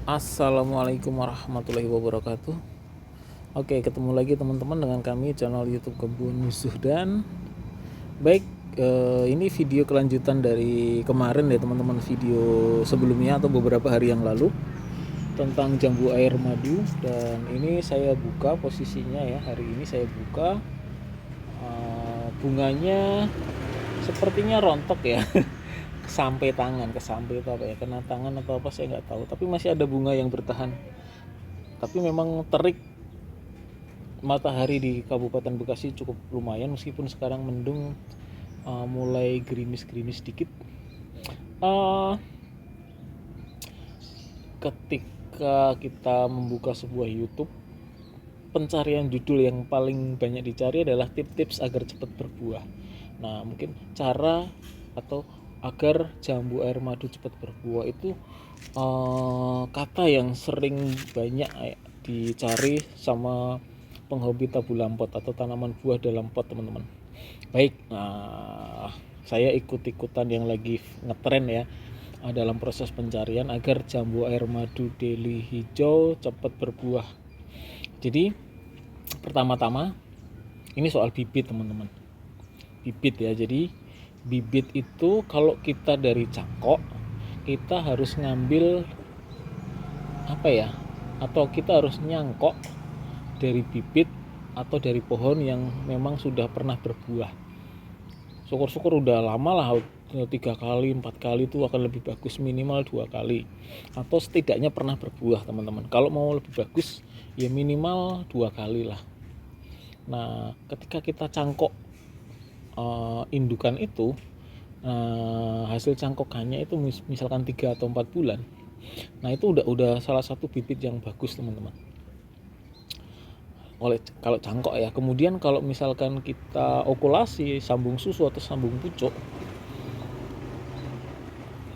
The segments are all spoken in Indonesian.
Assalamualaikum warahmatullahi wabarakatuh. Oke, ketemu lagi teman-teman dengan kami channel YouTube Kebun Zuhdan. Baik, ini video kelanjutan dari kemarin ya teman-teman, video sebelumnya atau beberapa hari yang lalu tentang jambu air madu. Dan ini saya buka posisinya ya, hari ini saya buka bunganya sepertinya rontok ya. Kesampai tangan, kesampai itu apa ya, kena tangan atau apa saya nggak tahu, tapi masih ada bunga yang bertahan. Tapi memang terik matahari di Kabupaten Bekasi cukup lumayan, meskipun sekarang mendung, mulai gerimis-gerimis dikit. Ketika kita membuka sebuah YouTube, pencarian judul yang paling banyak dicari adalah tips-tips agar cepat berbuah. Nah, mungkin cara atau agar jambu air madu cepat berbuah itu kata yang sering banyak dicari sama penghobi tabu lampot atau tanaman buah dalam pot, teman-teman. Baik, nah saya ikut-ikutan yang lagi ngetren ya dalam proses pencarian agar jambu air madu deli hijau cepat berbuah. Jadi pertama-tama ini soal bibit, teman-teman. Bibit ya, jadi bibit itu kalau kita dari cangkok, kita harus ngambil apa ya, atau kita harus nyangkok dari bibit atau dari pohon yang memang sudah pernah berbuah. Syukur-syukur udah lama lah, 3 kali 4 kali itu akan lebih bagus, minimal 2 kali atau setidaknya pernah berbuah, teman-teman. Kalau mau lebih bagus ya minimal 2 kali lah. Nah, ketika kita cangkok indukan itu, hasil cangkokannya itu misalkan 3 atau 4 bulan, nah itu udah salah satu bibit yang bagus, teman-teman, kalau cangkok ya. Kemudian kalau misalkan kita okulasi sambung susu atau sambung pucuk,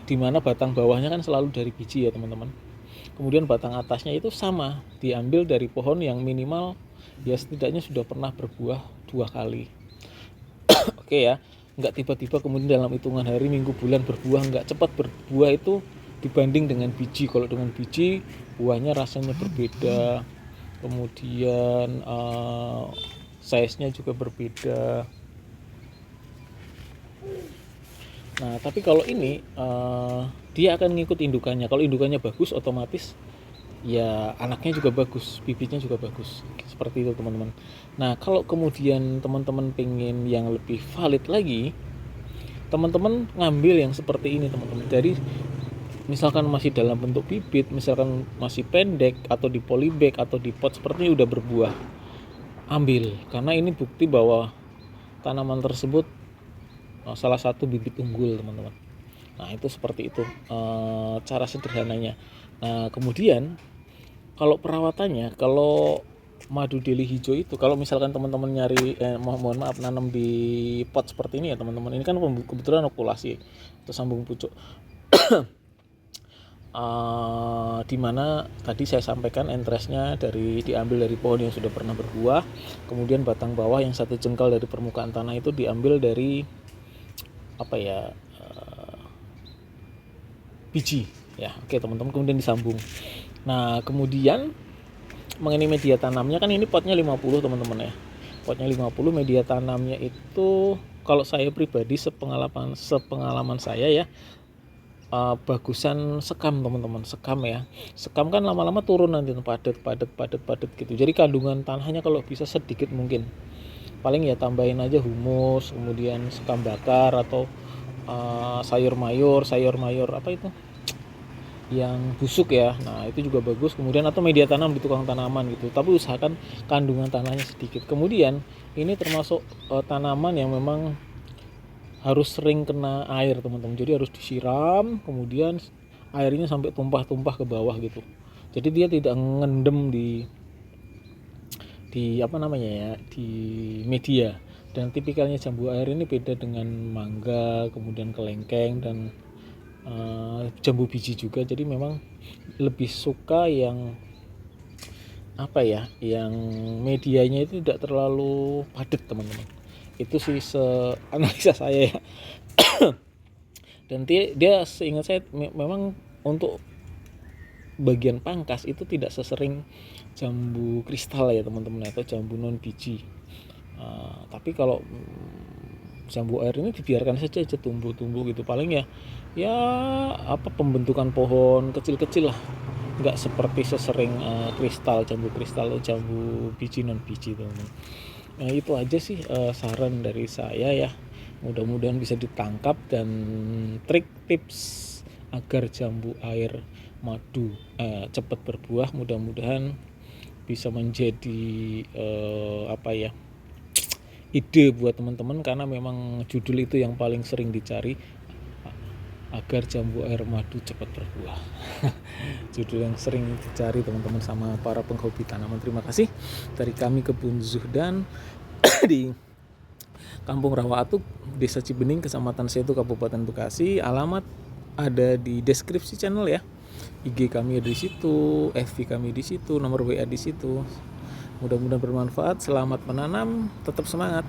dimana batang bawahnya kan selalu dari biji ya, teman-teman. Kemudian batang atasnya itu sama, diambil dari pohon yang minimal ya setidaknya sudah pernah berbuah 2 kali. Oke ya, nggak tiba-tiba kemudian dalam hitungan hari, minggu, bulan berbuah, nggak cepat berbuah itu dibanding dengan biji. Kalau dengan biji buahnya rasanya berbeda, kemudian size-nya juga berbeda. Nah, tapi kalau ini dia akan ngikut indukannya. Kalau indukannya bagus, otomatis ya anaknya juga bagus, bibitnya juga bagus, seperti itu, teman-teman. Nah, kalau kemudian teman-teman pengen yang lebih valid lagi, teman-teman ngambil yang seperti ini, teman-teman, dari misalkan masih dalam bentuk bibit, misalkan masih pendek atau di polybag atau di pot seperti ini udah berbuah, ambil, karena ini bukti bahwa tanaman tersebut salah satu bibit unggul, teman-teman. Nah, itu seperti itu cara sederhananya. Nah, kemudian kalau perawatannya, kalau madu deli hijau itu, kalau misalkan teman-teman nyari mohon maaf nanam di pot seperti ini ya, teman-teman, ini kan kebetulan okulasi atau sambung pucuk, dimana tadi saya sampaikan entresnya diambil dari pohon yang sudah pernah berbuah. Kemudian batang bawah yang 1 jengkal dari permukaan tanah itu diambil dari apa ya, biji ya. Oke, teman-teman, kemudian disambung. Nah, kemudian mengenai media tanamnya, kan ini potnya 50, teman-teman ya. Potnya 50, media tanamnya itu kalau saya pribadi sepengalaman saya ya, bagusan sekam, teman-teman. Sekam ya. Sekam kan lama-lama turun nanti, padat gitu. Jadi kandungan tanahnya kalau bisa sedikit mungkin. Paling ya tambahin aja humus, kemudian sekam bakar atau sayur mayur apa itu yang busuk ya. Nah, itu juga bagus. Kemudian atau media tanam di tukang tanaman gitu. Tapi usahakan kandungan tanahnya sedikit. Kemudian ini termasuk tanaman yang memang harus sering kena air, teman-teman. Jadi harus disiram, kemudian airnya sampai tumpah-tumpah ke bawah gitu. Jadi dia tidak ngendem di apa namanya ya, di media. Dan tipikalnya jambu air ini beda dengan mangga, kemudian kelengkeng, dan jambu biji juga. Jadi memang lebih suka yang apa ya, yang medianya itu tidak terlalu padat, teman-teman. Itu sih analisa saya ya. Dan dia seingat saya memang untuk bagian pangkas itu tidak sesering jambu kristal ya teman-teman, atau jambu non biji. Tapi kalau jambu air ini dibiarkan saja tumbuh gitu, paling ya pembentukan pohon kecil-kecil lah, nggak seperti sesering jambu kristal atau jambu biji non biji teman-teman. Nah itu aja sih saran dari saya ya, mudah-mudahan bisa ditangkap, dan trik tips agar jambu air madu cepat berbuah mudah-mudahan bisa menjadi ide buat teman-teman, karena memang judul itu yang paling sering dicari, agar jambu air madu cepat berbuah. Judul yang sering dicari teman-teman sama para penghobi tanaman. Terima kasih dari kami Kebun Zuhdan di Kampung Rawaatu, Desa Cibening, Kecamatan Setu, Kabupaten Bekasi. Alamat ada di deskripsi channel ya. IG kami ada di situ, FB kami di situ, nomor WA di situ. Mudah-mudahan bermanfaat. Selamat menanam, tetap semangat.